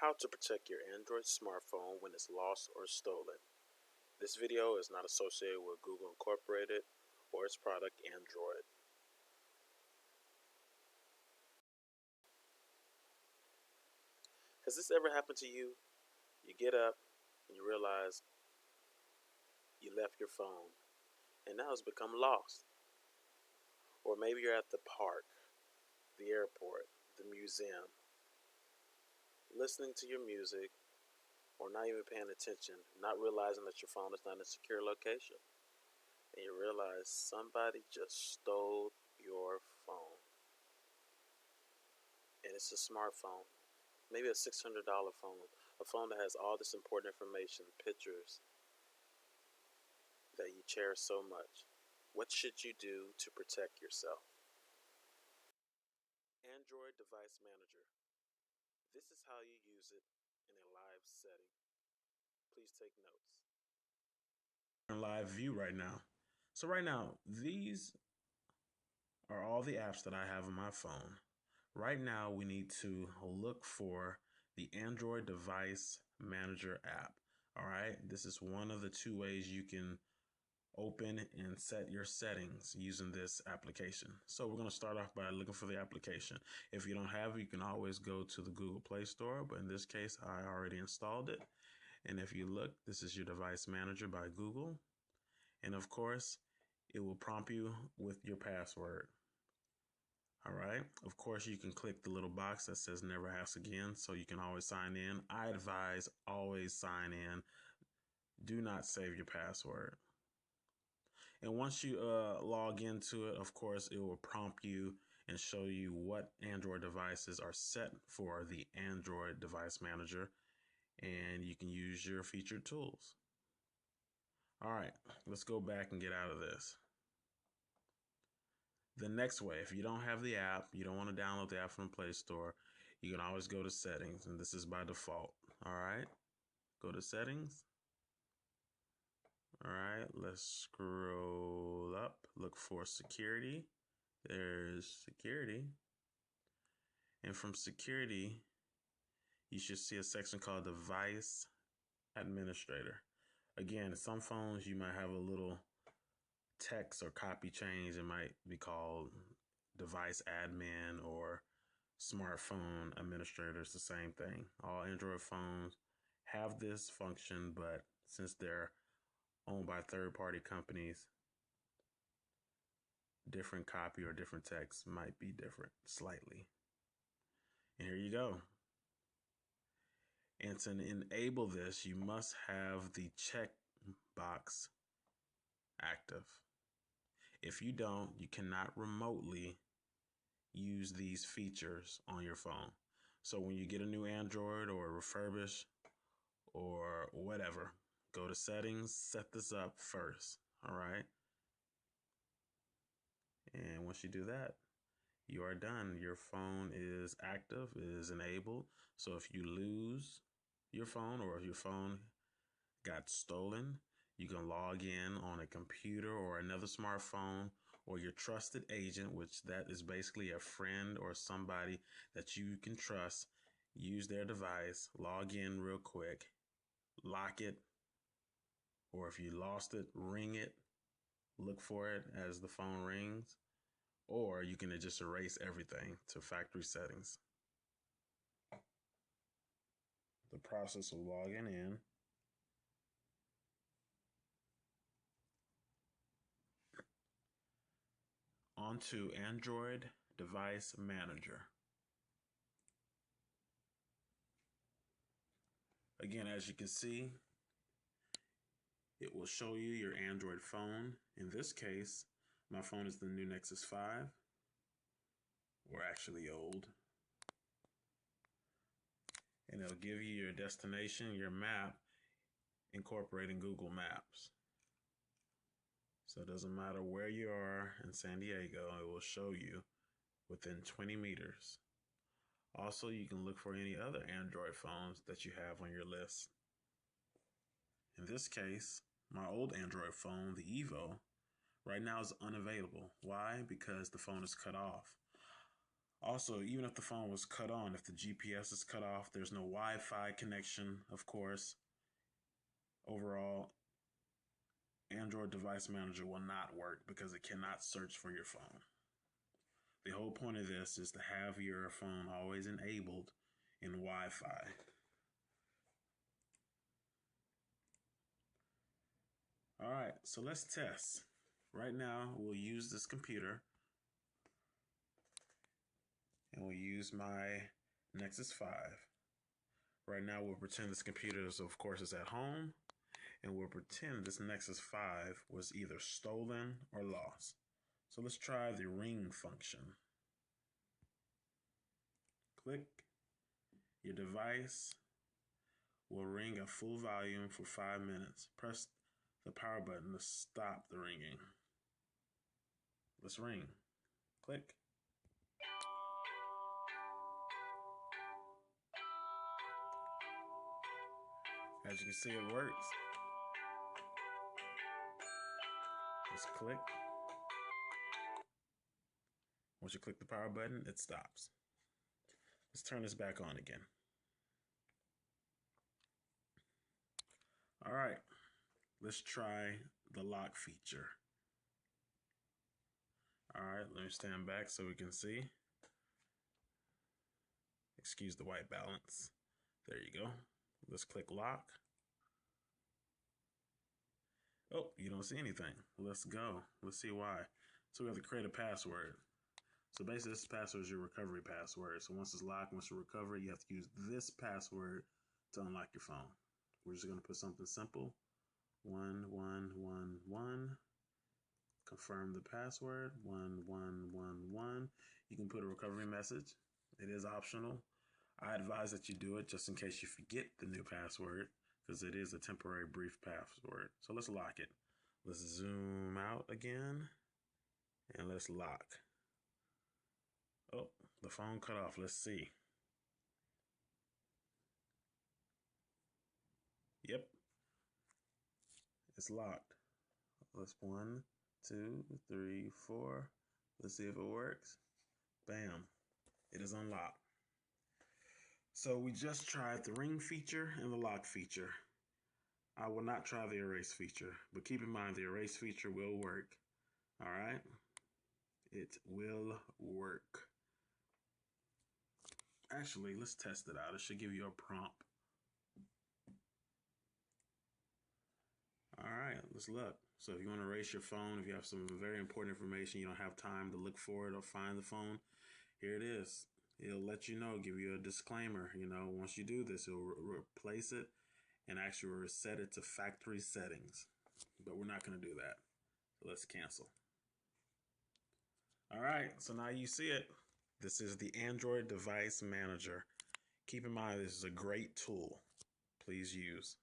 How to protect your Android smartphone when it's lost or stolen. This video is not associated with Google Incorporated or its product Android. Has this ever happened to you? You get up and you realize you left your phone and now it's become lost. Or maybe you're at the park, the airport, the museum, listening to your music, or not even paying attention, not realizing that your phone is not in a secure location. And you realize somebody just stole your phone. And it's a smartphone, maybe a $600 phone, a phone that has all this important information, pictures that you cherish so much. What should you do to protect yourself? Android Device Manager. This is how you use it in a live setting. Please take notes. In live view right now. So right now, these are all the apps that I have on my phone. Right now, we need to look for the Android Device Manager app. All right, this is one of the two ways you can open and set your settings using this application. So we're going to start off by looking for the application. If you don't have it, you can always go to the Google Play Store, but in this case, I already installed it. And if you look, this is your Device Manager by Google. And of course, it will prompt you with your password. All right. Of course, you can click the little box that says never ask again, so you can always sign in. I advise always sign in. Do not save your password. And once you log into it, of course, it will prompt you and show you what Android devices are set for the Android Device Manager, and you can use your featured tools. All right, let's go back and get out of this. The next way, if you don't have the app, you don't want to download the app from the Play Store, you can always go to settings, and this is by default. All right, go to settings. All right, let's scroll up, look for security. There's security. And from security, you should see a section called Device Administrator. Again, some phones you might have a little text or copy change. It might be called Device Admin or Smartphone Administrator. It's the same thing. All Android phones have this function, but since they're owned by third-party companies, different copy or different text might be different slightly. And here you go. And to enable this, you must have the check box active. If you don't, you cannot remotely use these features on your phone. So when you get a new Android or refurbish or whatever, go to settings, set this up first. All right. And once you do that, you are done. Your phone is active, is enabled. So if you lose your phone or if your phone got stolen, you can log in on a computer or another smartphone or your trusted agent, which that is basically a friend or somebody that you can trust. Use their device, log in real quick, lock it, or if you lost it, ring it, look for it as the phone rings, or you can just erase everything to factory settings. The process of logging in. Onto Android Device Manager. Again, as you can see, it will show you your Android phone. In this case, my phone is the new Nexus 5, or actually old. And it'll give you your destination, your map, incorporating Google Maps. So it doesn't matter where you are in San Diego, it will show you within 20 meters. Also, you can look for any other Android phones that you have on your list. In this case, my old Android phone, the Evo, right now is unavailable. Why? Because the phone is cut off. Also, even if the phone was cut on, if the GPS is cut off, there's no Wi-Fi connection, of course. Overall, Android Device Manager will not work because it cannot search for your phone. The whole point of this is to have your phone always enabled in Wi-Fi. All right, so let's test. Right now, we'll use this computer and we'll use my Nexus 5. Right now, we'll pretend this computer is, of course, is at home, and we'll pretend this Nexus 5 was either stolen or lost. So let's try the ring function. Click. Your device will ring at full volume for 5 minutes. Press the power button to stop the ringing. Let's ring. Click. As you can see, it works. Let's click. Once you click the power button, it stops. Let's turn this back on again. All right, let's try the lock feature. All right, let me stand back so we can see. Excuse the white balance. There you go. Let's click lock. Oh, you don't see anything. Let's go. Let's see why. So we have to create a password. So basically, this password is your recovery password. So once it's locked, once you recover, you have to use this password to unlock your phone. We're just going to put something simple. 1111. Confirm the password. 1111. You can put a recovery message. It is optional. I advise that you do it just in case you forget the new password, because it is a temporary brief password. So let's lock it. Let's zoom out again and let's lock. Oh, the phone cut off. Let's see. Yep, it's locked. Let's 1, 2, 3, 4. Let's see if it works. Bam, it is unlocked. So we just tried the ring feature and the lock feature. I will not try the erase feature, but keep in mind the erase feature will work. All right, it will work. Actually, let's test it out. It should give you a prompt. All right, let's look. So if you want to erase your phone, if you have some very important information, you don't have time to look for it or find the phone, here it is. It'll let you know, give you a disclaimer. You know, once you do this, it'll replace it and actually reset it to factory settings. But we're not going to do that. So let's cancel. All right, so now you see it. This is the Android Device Manager. Keep in mind, this is a great tool. Please use.